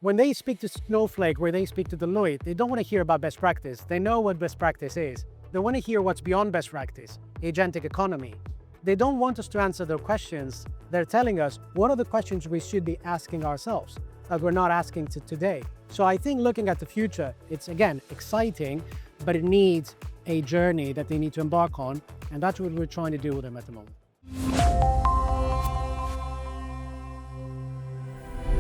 When they speak to Snowflake, where they speak to Deloitte, they don't want to hear about best practice. They know what best practice is. They want to hear what's beyond best practice, agentic economy. They don't want us to answer their questions. They're telling us what are the questions we should be asking ourselves that we're not asking today. So I think looking at the future, it's again exciting, but it needs a journey that they need to embark on. And that's what we're trying to do with them at the moment.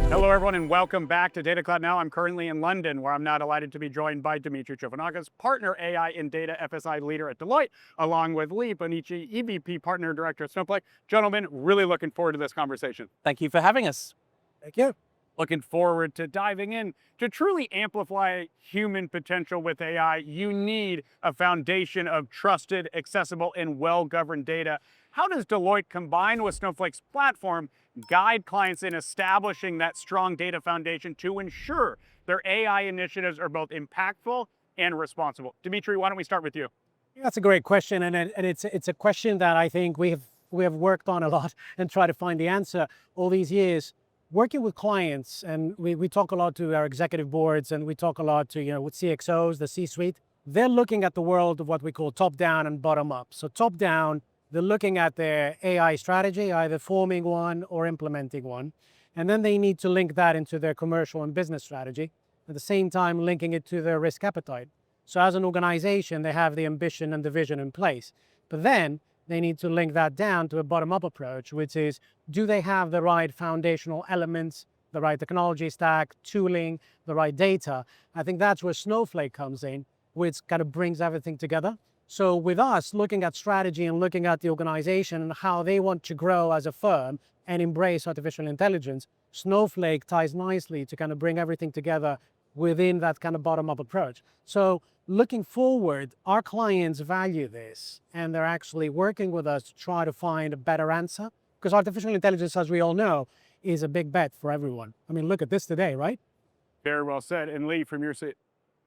Hello, everyone, and welcome back to Data Cloud Now. I'm currently in London, where I'm now delighted to be joined by Dimitri Chovanakis, Partner AI in Data FSI Leader at Deloitte, along with Lee Bonici, EVP Partner Director at Snowflake. Gentlemen, really looking forward to this conversation. Thank you for having us. Thank you. Looking forward to diving in. To truly amplify human potential with AI, you need a foundation of trusted, accessible, and well-governed data. How does Deloitte, combined with Snowflake's platform, guide clients in establishing that strong data foundation to ensure their AI initiatives are both impactful and responsible? Dimitri, why don't we start with you? Yeah, that's a great question, and it's a question that I think we have worked on a lot and try to find the answer all these years. Working with clients, and we talk a lot to our executive boards, and we talk a lot to with CXOs, the C-suite. They're looking at the world of what we call top-down and bottom-up. So top-down, they're looking at their AI strategy, either forming one or implementing one. And then they need to link that into their commercial and business strategy, at the same time linking it to their risk appetite. So as an organization, they have the ambition and the vision in place. But then they need to link that down to a bottom-up approach, which is, do they have the right foundational elements, the right technology stack, tooling, the right data? I think that's where Snowflake comes in, which kind of brings everything together. So with us looking at strategy and looking at the organization and how they want to grow as a firm and embrace artificial intelligence, Snowflake ties nicely to kind of bring everything together within that kind of bottom-up approach. So looking forward, our clients value this, and they're actually working with us to try to find a better answer, because artificial intelligence, as we all know, is a big bet for everyone. I mean, look at this today, right? Very well said. And Lee, from your seat.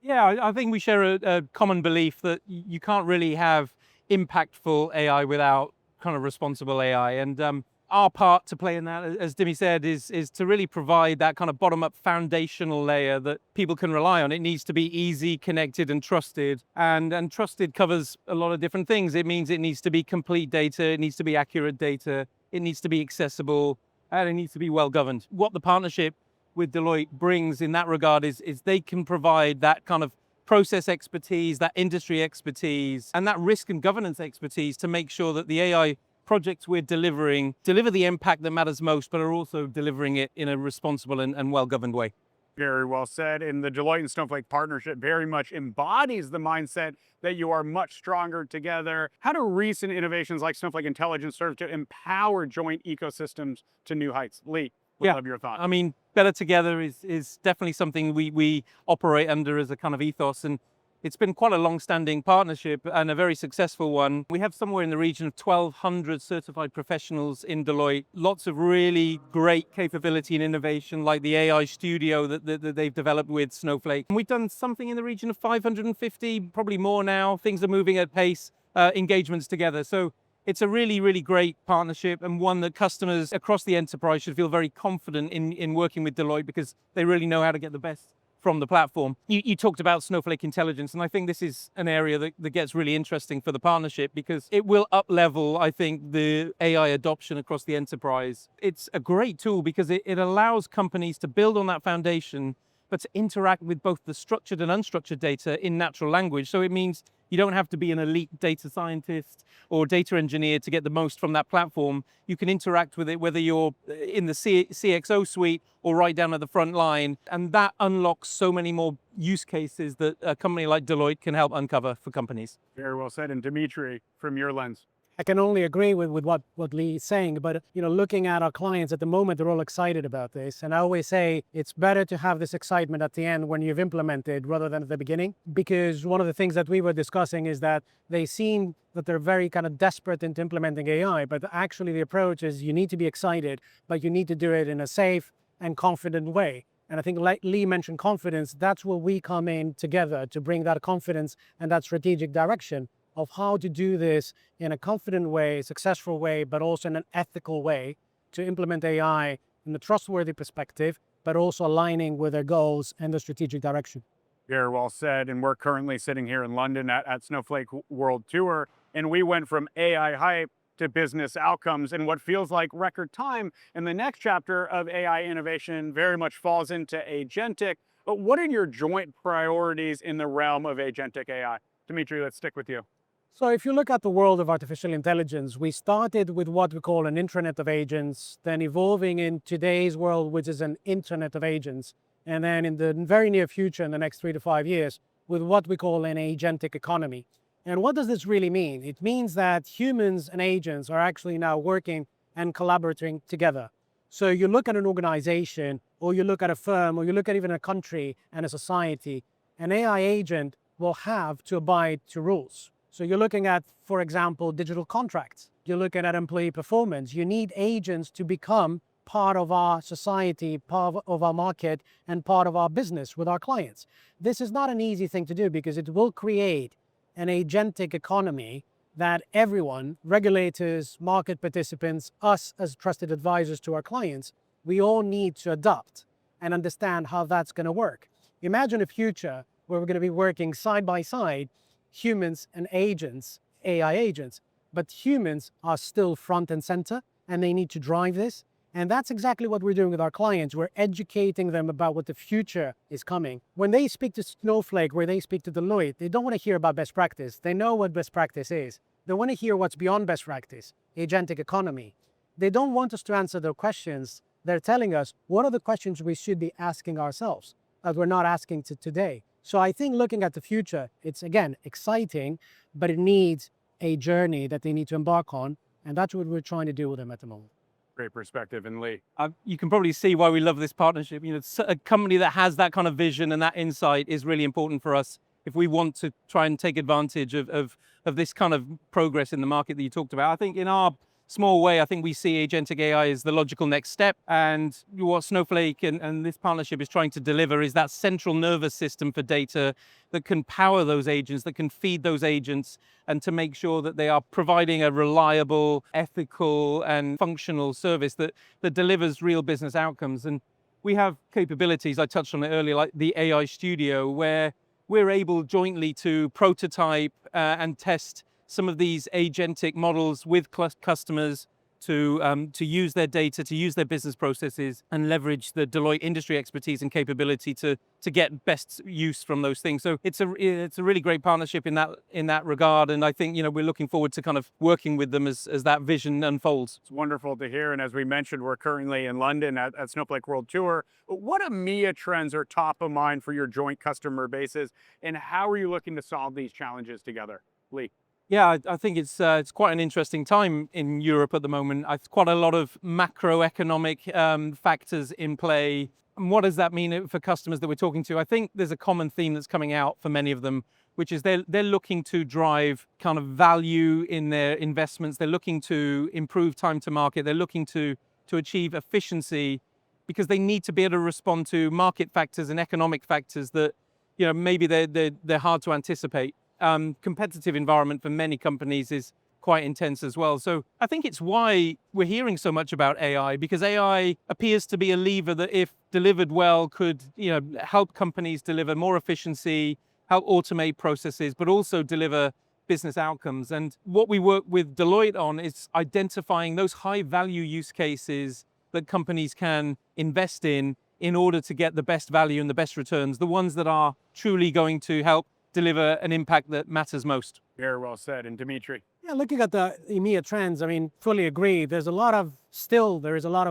Yeah, I think we share a common belief that you can't really have impactful AI without kind of responsible AI. And our part to play in that, as Dimi said, is to really provide that kind of bottom-up foundational layer that people can rely on. It needs to be easy, connected, and trusted. And trusted covers a lot of different things. It means it needs to be complete data, it needs to be accurate data, it needs to be accessible, and it needs to be well-governed. What the partnership with Deloitte brings in that regard is they can provide that kind of process expertise, that industry expertise, and that risk and governance expertise to make sure that the AI projects we're delivering deliver the impact that matters most, but are also delivering it in a responsible and well-governed way. Very well said. And the Deloitte and Snowflake partnership very much embodies the mindset that you are much stronger together. How do recent innovations like Snowflake Intelligence serve to empower joint ecosystems to new heights? Lee, would love your thoughts. I mean, better together is definitely something we operate under as a kind of ethos. And it's been quite a long-standing partnership and a very successful one. We have somewhere in the region of 1,200 certified professionals in Deloitte, lots of really great capability and innovation, like the AI studio that they've developed with Snowflake. And we've done something in the region of 550, probably more now. Things are moving at pace, engagements together. So it's a really, really great partnership, and one that customers across the enterprise should feel very confident in working with Deloitte, because they really know how to get the best from the platform. You talked about Snowflake Intelligence, and I think this is an area that gets really interesting for the partnership, because it will up-level, I think, the AI adoption across the enterprise. It's a great tool because it allows companies to build on that foundation, but to interact with both the structured and unstructured data in natural language. So it means you don't have to be an elite data scientist or data engineer to get the most from that platform. You can interact with it whether you're in the CXO suite or right down at the front line. And that unlocks so many more use cases that a company like Deloitte can help uncover for companies. Very well said. And Dimitri, from your lens. I can only agree with what Lee is saying, but looking at our clients at the moment, they're all excited about this. And I always say it's better to have this excitement at the end when you've implemented rather than at the beginning, because one of the things that we were discussing is that they seem that they're very kind of desperate into implementing AI, but actually the approach is you need to be excited, but you need to do it in a safe and confident way. And I think, like Lee mentioned, confidence, that's where we come in together to bring that confidence and that strategic direction of how to do this in a confident way, successful way, but also in an ethical way to implement AI in a trustworthy perspective, but also aligning with their goals and the strategic direction. Very well said. And we're currently sitting here in London at Snowflake World Tour, and we went from AI hype to business outcomes in what feels like record time. And the next chapter of AI innovation very much falls into agentic. But what are your joint priorities in the realm of agentic AI? Dimitri, let's stick with you. So if you look at the world of artificial intelligence, we started with what we call an intranet of agents, then evolving in today's world, which is an internet of agents. And then in the very near future, in the next 3 to 5 years, with what we call an agentic economy. And what does this really mean? It means that humans and agents are actually now working and collaborating together. So you look at an organization, or you look at a firm, or you look at even a country and a society, an AI agent will have to abide to rules. So you're looking at, for example, digital contracts. You're looking at employee performance. You need agents to become part of our society, part of our market, and part of our business with our clients. This is not an easy thing to do because it will create an agentic economy that everyone, regulators, market participants, us as trusted advisors to our clients, we all need to adopt and understand how that's going to work. Imagine a future where we're going to be working side by side, humans and agents, AI agents, but humans are still front and center and they need to drive this. And that's exactly what we're doing with our clients. We're educating them about what the future is coming. When they speak to Snowflake, where they speak to Deloitte, they don't want to hear about best practice. They know what best practice is. They want to hear what's beyond best practice, agentic economy. They don't want us to answer their questions. They're telling us what are the questions we should be asking ourselves that we're not asking today. So I think looking at the future, it's again exciting, but it needs a journey that they need to embark on. And that's what we're trying to do with them at the moment. Great perspective. And Lee. You can probably see why we love this partnership. You know, a company that has that kind of vision and that insight is really important for us if we want to try and take advantage of this kind of progress in the market that you talked about. I think in our small way, I think we see agentic AI as the logical next step. And what Snowflake and this partnership is trying to deliver is that central nervous system for data that can power those agents, that can feed those agents, and to make sure that they are providing a reliable, ethical, and functional service that delivers real business outcomes. And we have capabilities, I touched on it earlier, like the AI Studio, where we're able jointly to prototype and test some of these agentic models with customers to use their data, to use their business processes, and leverage the Deloitte industry expertise and capability to get best use from those things. So it's a really great partnership in that regard, and I think we're looking forward to kind of working with them as that vision unfolds. It's wonderful to hear, and as we mentioned, we're currently in London at Snowflake World Tour. What EMEA trends are top of mind for your joint customer bases, and how are you looking to solve these challenges together? Lee. Yeah, I think it's quite an interesting time in Europe at the moment. Quite a lot of macroeconomic factors in play. And what does that mean for customers that we're talking to? I think there's a common theme that's coming out for many of them, which is they're looking to drive kind of value in their investments. They're looking to improve time to market. They're looking to achieve efficiency because they need to be able to respond to market factors and economic factors that maybe they're hard to anticipate. Competitive environment for many companies is quite intense as well. So I think it's why we're hearing so much about AI, because AI appears to be a lever that, if delivered well, could help companies deliver more efficiency, help automate processes, but also deliver business outcomes. And what we work with Deloitte on is identifying those high value use cases that companies can invest in order to get the best value and the best returns, the ones that are truly going to help deliver an impact that matters most. Very well said. And Dimitri. Yeah, looking at the EMEA trends, I mean, fully agree. There is a lot of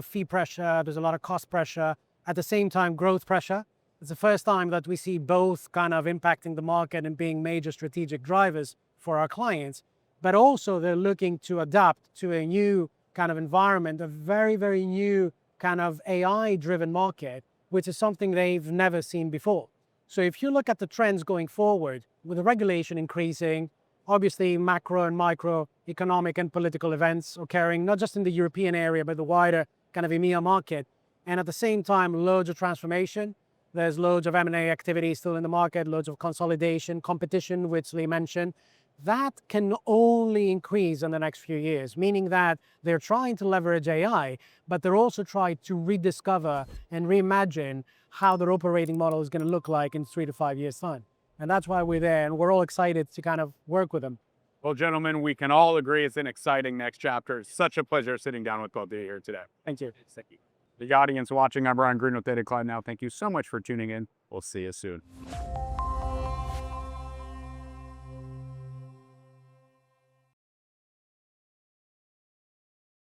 fee pressure, there's a lot of cost pressure, at the same time, growth pressure. It's the first time that we see both kind of impacting the market and being major strategic drivers for our clients, but also they're looking to adapt to a new kind of environment, a very, very new kind of AI-driven market, which is something they've never seen before. So if you look at the trends going forward, with the regulation increasing, obviously macro and micro economic and political events occurring, not just in the European area, but the wider kind of EMEA market. And at the same time, loads of transformation. There's loads of M&A activity still in the market, loads of consolidation, competition, which Lee mentioned. that can only increase in the next few years, meaning that they're trying to leverage AI, but they're also trying to rediscover and reimagine how their operating model is going to look like in 3 to 5 years' time. And that's why we're there, and we're all excited to kind of work with them. Well, gentlemen, we can all agree it's an exciting next chapter. It's such a pleasure sitting down with both of you here today. Thank you. The audience watching, I'm Brian Green with Data Cloud Now. Thank you so much for tuning in. We'll see you soon.